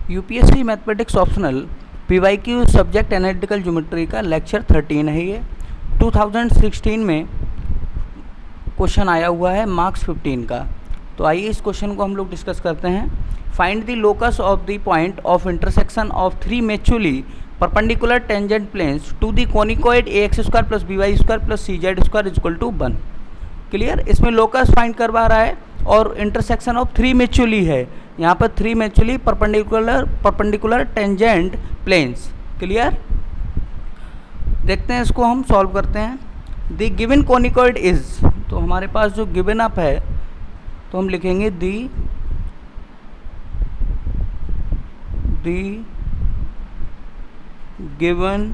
UPSC mathematics optional PYQ subject analytical geometry का lecture 13 है। ये 2016 में क्वेश्चन आया हुआ है मार्क्स 15 का। तो आइए इस क्वेश्चन को हम लोग डिस्कस करते हैं। Find the locus of the point of intersection of 3 mutually perpendicular tangent planes to the conicoid ax square plus by square plus cz square equal to 1। Clear. इसमें लोकस फाइंड करवा रहा है और इंटरसेक्शन ऑफ 3 म्यूचुअली है। यहाँ पर 3 mutually perpendicular tangent planes. Clear. देखते हैं इसको हम सॉल्व करते हैं। द गिवन कोनिकॉइड इज, तो हमारे पास जो गिवन अप है तो हम लिखेंगे द गिवन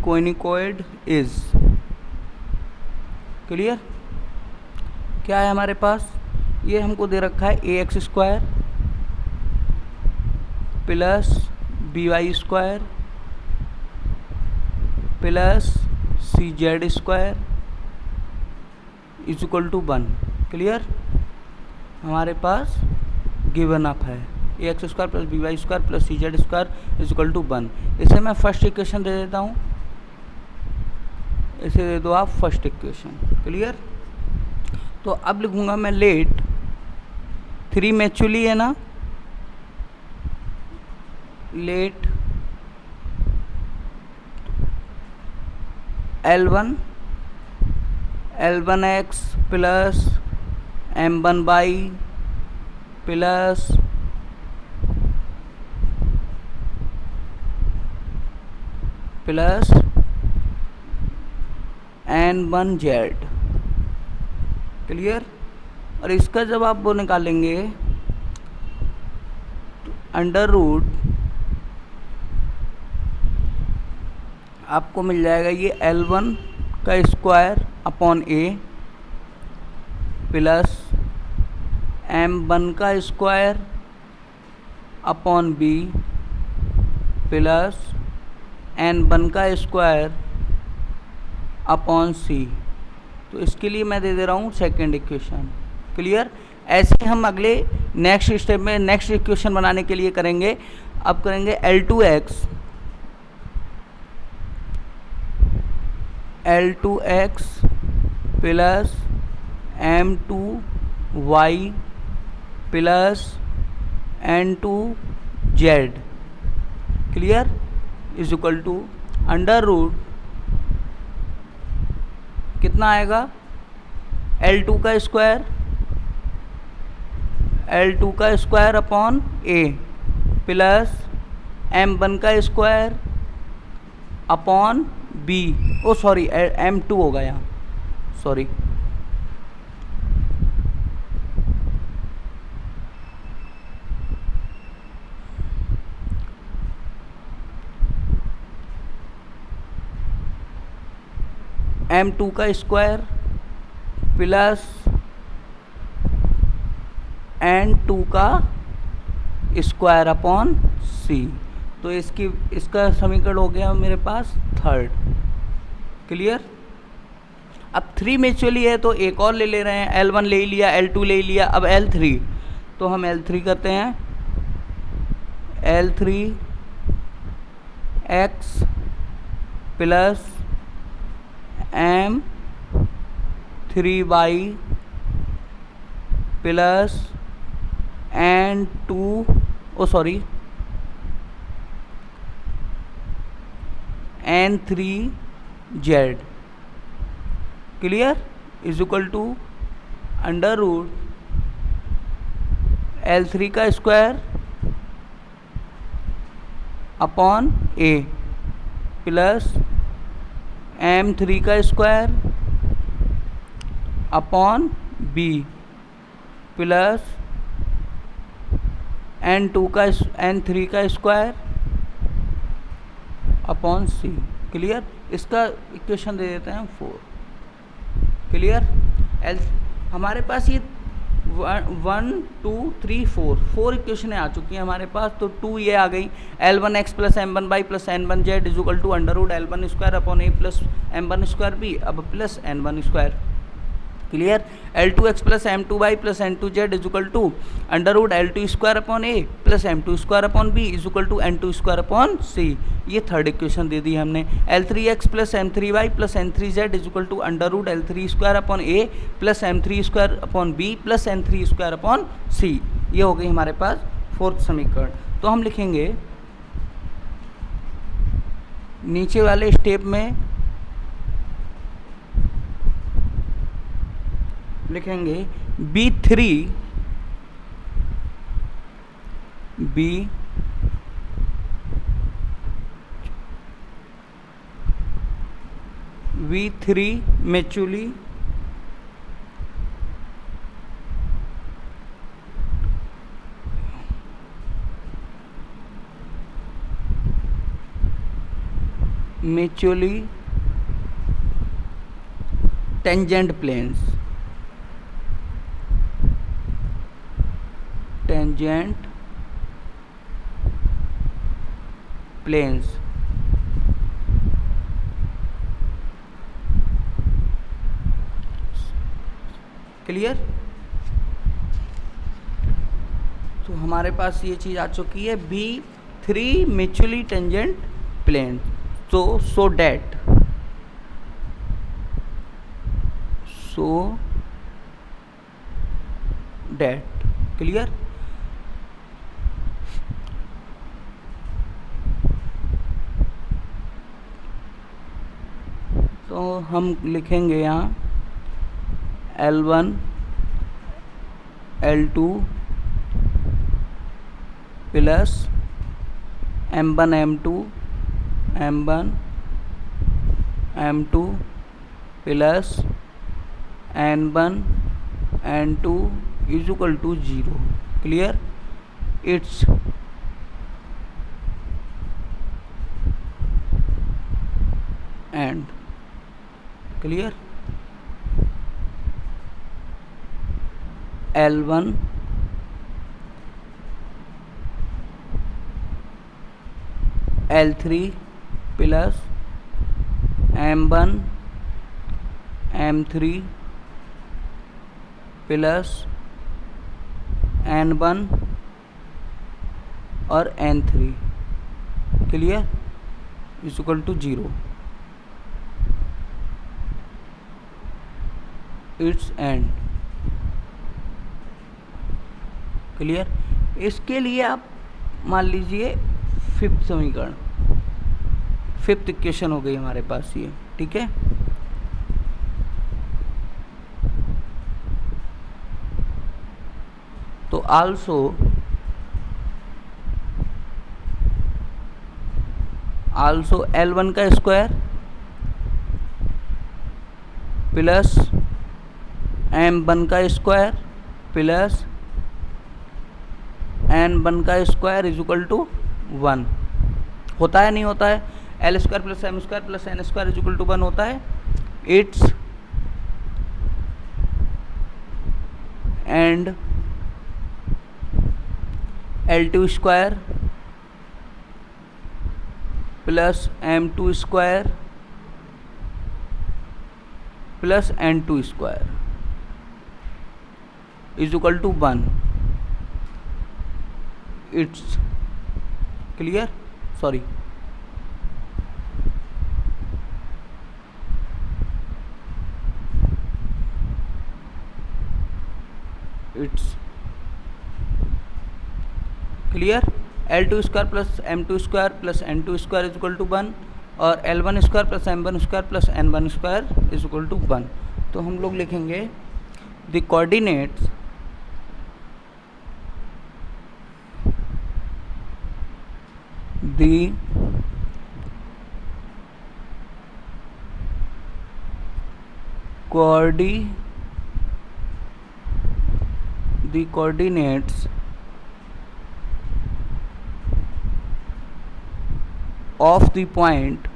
कोनिकॉइड इज। क्लियर। क्या है हमारे पास, ये हमको दे रखा है ax square plus by square plus cz square is equal to 1। Clear. हमारे पास गिवन अप है ax square plus by square plus cz square is equal to 1। इसे मैं फर्स्ट इक्वेशन दे देता हूँ, इसे दे दो आप फर्स्ट इक्वेशन। क्लियर। तो अब लिखूंगा मैं लेट 3 म्यूचुअली है ना, late L1x plus M1y plus N1z। Clear. और इसका जब आप वो निकालेंगे तो अंडर रूट आपको मिल जाएगा ये L1 का square upon a plus M1 का square upon b plus N1 का स्क्वायर अपॉन c। तो इसके लिए मैं दे दे रहा हूँ सेकेंड इक्वेशन। क्लियर। ऐसे हम अगले नेक्स्ट स्टेप में नेक्स्ट इक्वेशन बनाने के लिए करेंगे। अब करेंगे L2x plus M2y plus N2z। Clear. Is equal to under root कितना आएगा, L2 का square upon a plus M1 का स्क्वायर अपॉन b। ओ सॉरी M2 होगा यहाँ, सॉरी। M2 का स्क्वायर प्लस N2 का स्क्वायर अपॉन c। तो इसका समीकरण हो गया मेरे पास थर्ड। क्लियर। अब 3 म्यूचुअली है तो एक और ले रहे हैं, L1 ले लिया, L2 ले लिया, अब L3। तो हम L3 करते हैं, L3x plus M3y plus N3z। Clear. Is equal to under root L3 का square upon a plus M3 का square upon b plus N3 का स्क्वायर अपॉन सी। क्लियर। इसका इक्वेशन दे देते हैं 4। क्लियर। एल हमारे पास ये 1 2 3 4 इक्वेशन आ चुकी हैं हमारे पास। तो 2 ये आ गई, L1x plus M1y plus N1z is equal to under root L1 square upon A plus M1 square B, अब plus N1 square. Clear. L2x plus M2y plus N2z is equal to under root L2 square upon A plus M2 square upon B is equal to N2 square upon C। ये third equation दे दी हमने। L3x plus M3y plus N3z is equal to under root L3 square upon A plus M3 square upon B plus N3 square upon C। ये हो गई हमारे पास fourth समीकरण। तो हम लिखेंगे नीचे वाले स्टेप में लिखेंगे B3 mutually tangent planes, tangent planes. Clear. तो हमारे पास ये चीज आ चुकी है B3 म्यूचुअली टेंजेंट प्लेन। तो सो डेट क्लियर। तो हम लिखेंगे यहाँ L1 L2 plus M1 M2 plus N1 N2 is equal to 0। Clear. It's end. Clear. L1 L3 plus M1 M3 plus N1 और N3 clear is equal to 0। It's end. Clear. इसके लिए आप मान लीजिए फिफ्थ समीकरण, fifth equation हो गई हमारे पास ये। ठीक है। तो आल्सो L1 का स्क्वायर प्लस M1 का स्क्वायर प्लस N1 का स्क्वायर इज इक्वल टू 1 होता है, नहीं होता है। L square plus M square plus N square is equal to 1 होता है। It's end L2 square plus M2 square plus N2 square is equal to 1। It's clear. Sorry, it's clear. L2 square plus M2 square plus N2 square is equal to 1 और L1 square plus M1 square plus N1 square is equal to 1। तो हम लोग लिखेंगे the coordinates the coordinates of the point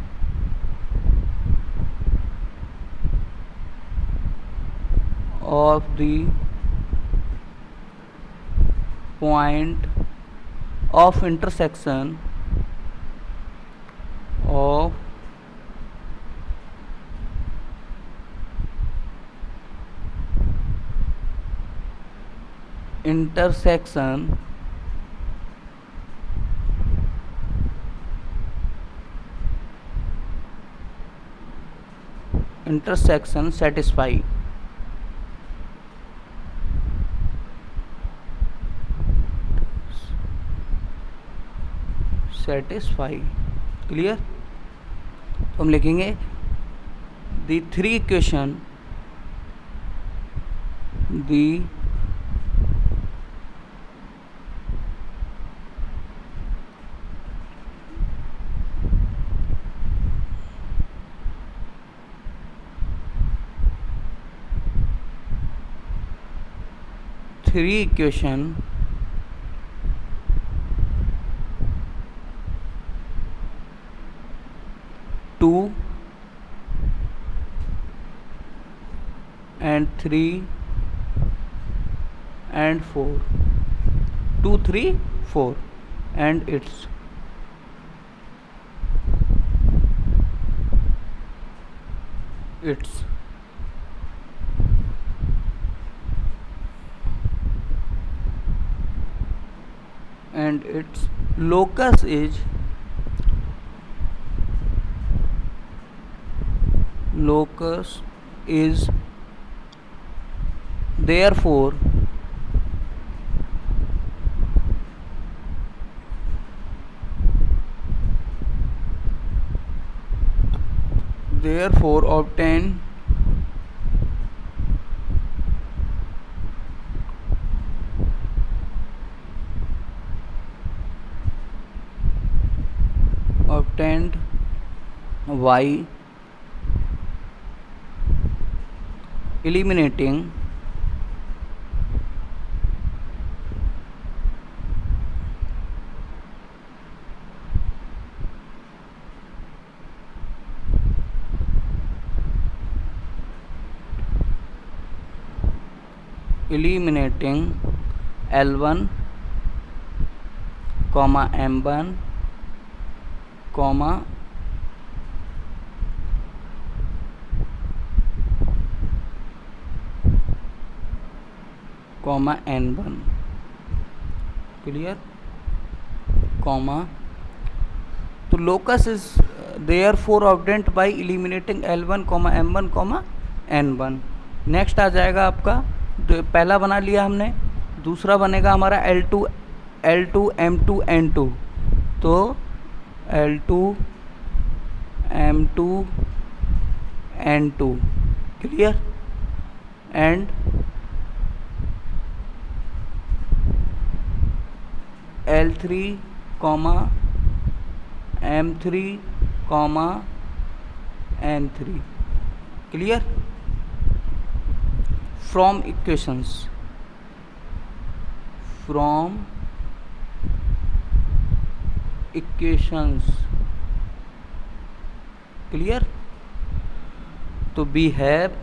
of intersection of intersection satisfy clear. तो हम लिखेंगे the three equation two and 3 and 4 2 3 4 and its locus is therefore obtain obtained y eliminating L1, M1, N1 clear comma. तो locus is therefore obtained by eliminating L1, M1, N1। Next आ जाएगा आपका, तो पहला बना लिया हमने, दूसरा बनेगा हमारा L2, M2, N2। तो L2, M2, N2 clear. And L3, M3, N3 clear. From equations clear. तो we have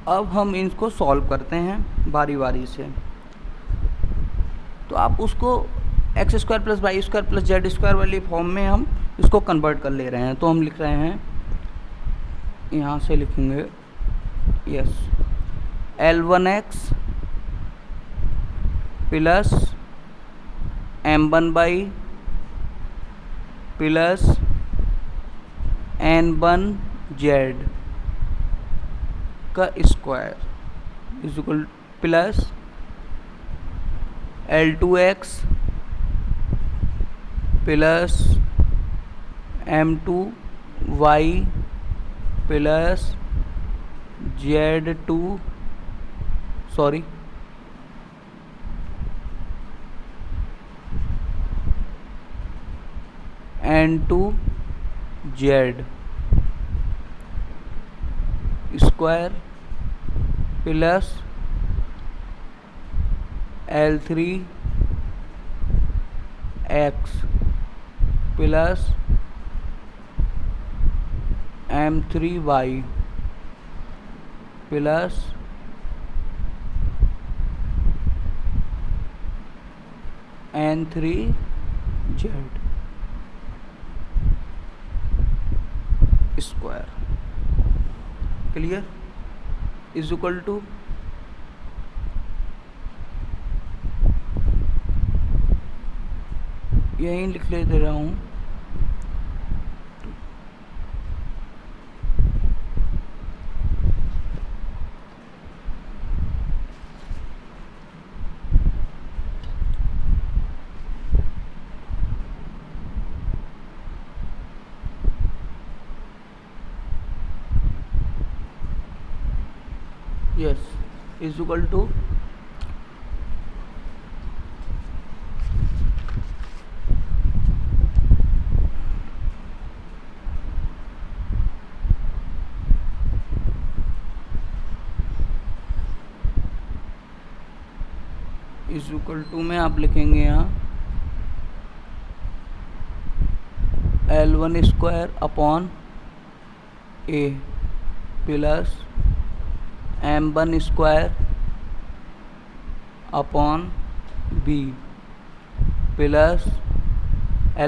अब हम इनको सॉल्व करते हैं बारी बारी से। तो आप उसको x square plus y square plus z square वाली फॉर्म में हम इसको कन्वर्ट कर ले रहे हैं। तो हम लिख रहे हैं, यहाँ से लिखेंगे yes L1x plus M1y plus N1z का square is equal plus L2x plus M2y plus Z2 sorry N2Z square plus L3x plus M3y plus N3Z square clear is equal to यहीं लिख ले दे रहा हूँ यस इज इक्वल टू में आप लिखेंगे यहाँ L1 square upon A plus M1 square upon B plus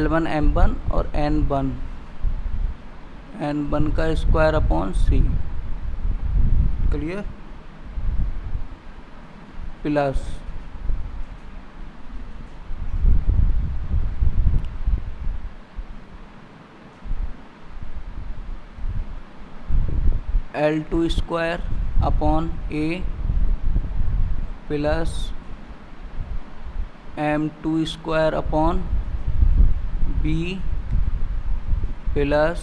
L1 M1 और N1 का square upon C clear plus L2 square upon A plus M2 square upon B plus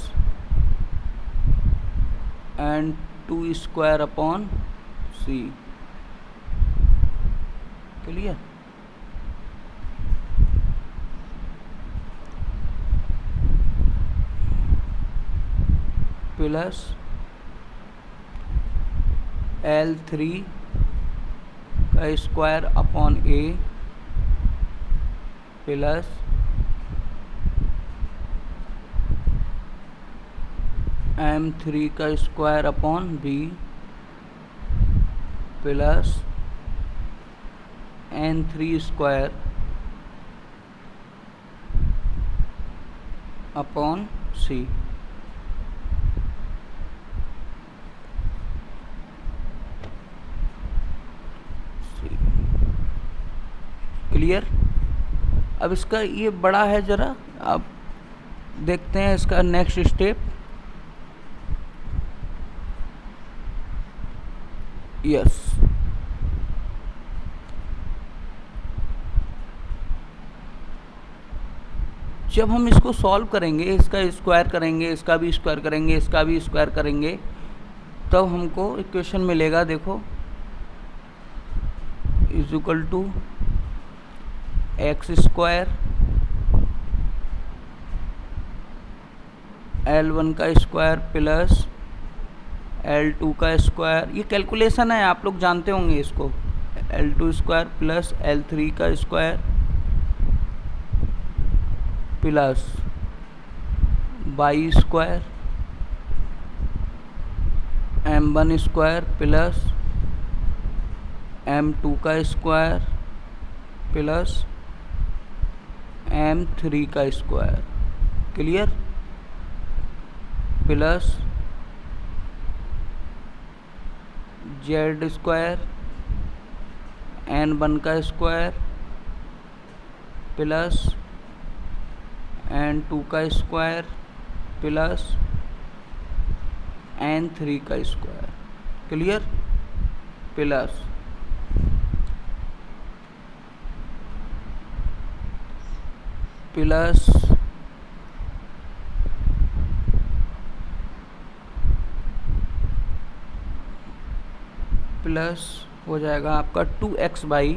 N2 square upon C clear plus L3 का square upon A plus M3 का square upon B plus N3 square upon C clear. अब इसका ये बड़ा है, ज़रा अब देखते हैं इसका नेक्स्ट स्टेप। यस जब हम इसको सॉल्व करेंगे, इसका स्क्वायर करेंगे, इसका भी स्क्वायर करेंगे, इसका भी स्क्वायर करेंगे, तब हमको इक्वेशन मिलेगा। देखो is equal to x square L1 का स्क्वायर प्लस L2 का स्क्वायर। ये कैलकुलेशन है, आप लोग जानते होंगे इसको। L2 स्क्वायर प्लस L3 का square plus y square M1 square plus M2 का स्क्वायर प्लस M3 का square. Clear plus Z square N1 का स्क्वायर प्लस N2 का स्क्वायर प्लस N3 का square. Clear plus plus plus हो जाएगा आपका 2x by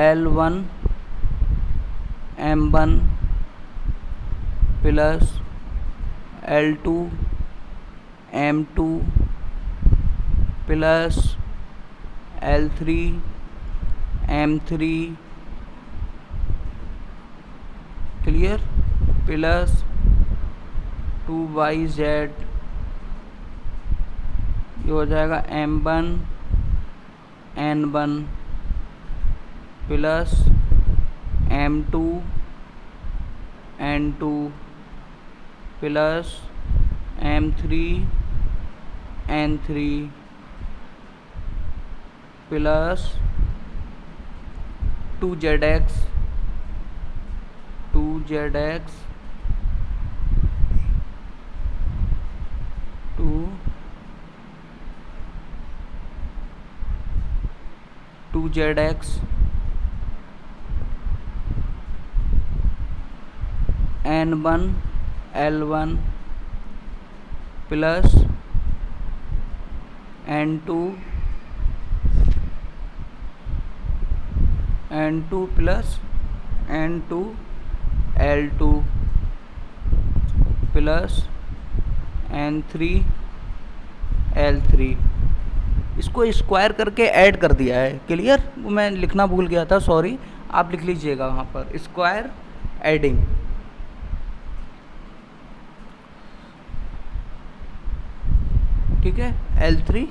L1 M1 plus L2 M2 plus L3 M3 clear, plus 2yz, ये हो जाएगा M1 N1 plus M2 N2 plus M3 N3 plus 2zx 2zx N1 L1 plus N2 plus N2 L2 plus N3 L3, इसको square करके add कर दिया है। Clear, वो मैं लिखना भूल गया था, सॉरी, आप लिख लीजिएगा वहाँ पर स्क्वायर एडिंग। ठीक है, L3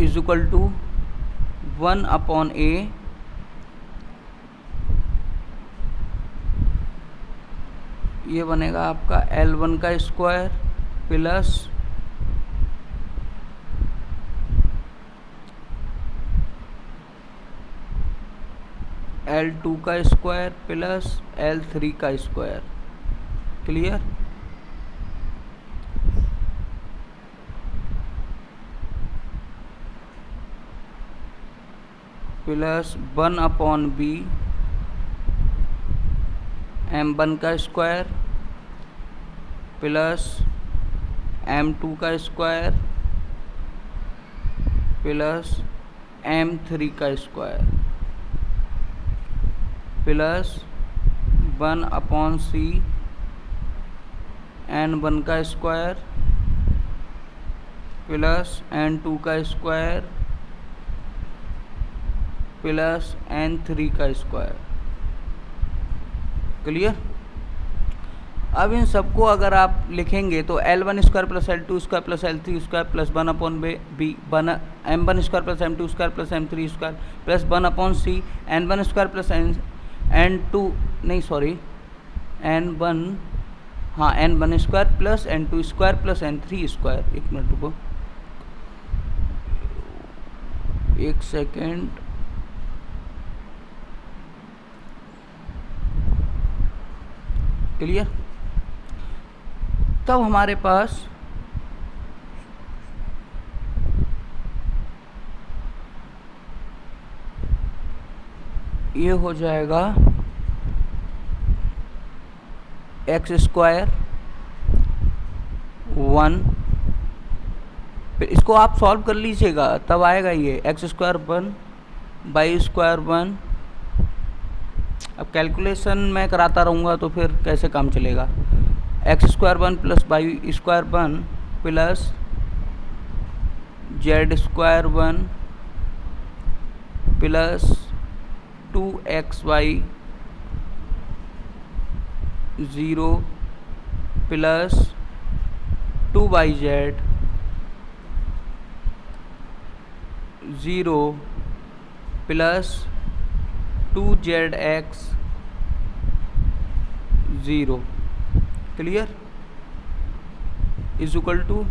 is equal to 1/a ये बनेगा आपका L1 का स्क्वायर प्लस L2 का स्क्वायर प्लस L3 का square. Clear, plus 1/b M1 का स्क्वायर प्लस M2 का स्क्वायर प्लस M3 का स्क्वायर प्लस 1/c N1 का स्क्वायर प्लस N2 का स्क्वायर प्लस N3 का स्क्वायर। क्लियर, अब इन सबको अगर आप लिखेंगे तो L1 square plus L2 square plus L3 square plus 1/b M1 square plus M2 square plus M3 square plus 1/c N1 square plus N2 नहीं sorry N1 हाँ N1 square plus N2 square plus N3 square. एक minute रुको, एक second, clear, तब हमारे पास ये हो जाएगा एक्स स्क्वायर 1, इसको आप सॉल्व कर लीजिएगा तब आएगा ये एक्स स्क्वायर 1 बाई स्क्वायर 1। अब कैलकुलेशन मैं कराता रहूँगा तो फिर कैसे काम चलेगा। X square 1 plus y square 1 plus z square 1 plus 2xy 0 plus 2yz 0 plus 2zx 0। Clear, is equal to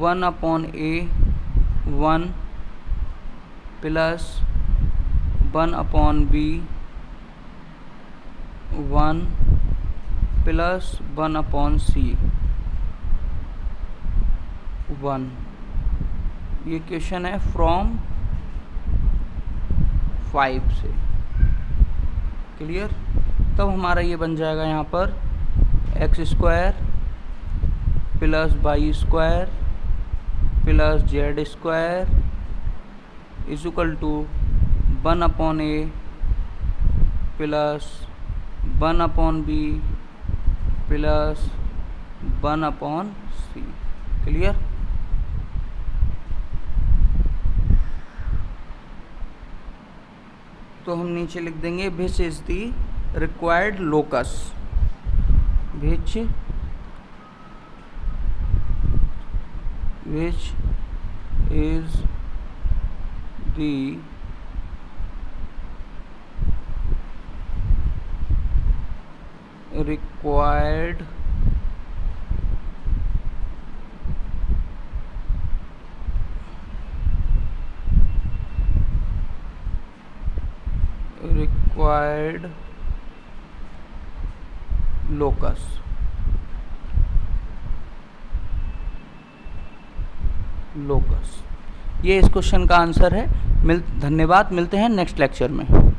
1/a 1 plus 1/b 1 plus 1/c 1। ये क्वेश्चन है फ्रॉम 5 से। क्लियर। तब हमारा ये बन जाएगा यहाँ पर x² plus y² plus z² is equal to 1/a plus 1/b plus 1/c। Clear. तो हम नीचे लिख देंगे which is the required locus, which is the required locus। ये इस क्वेश्चन का आंसर है। धन्यवाद, मिलते हैं नेक्स्ट लेक्चर में।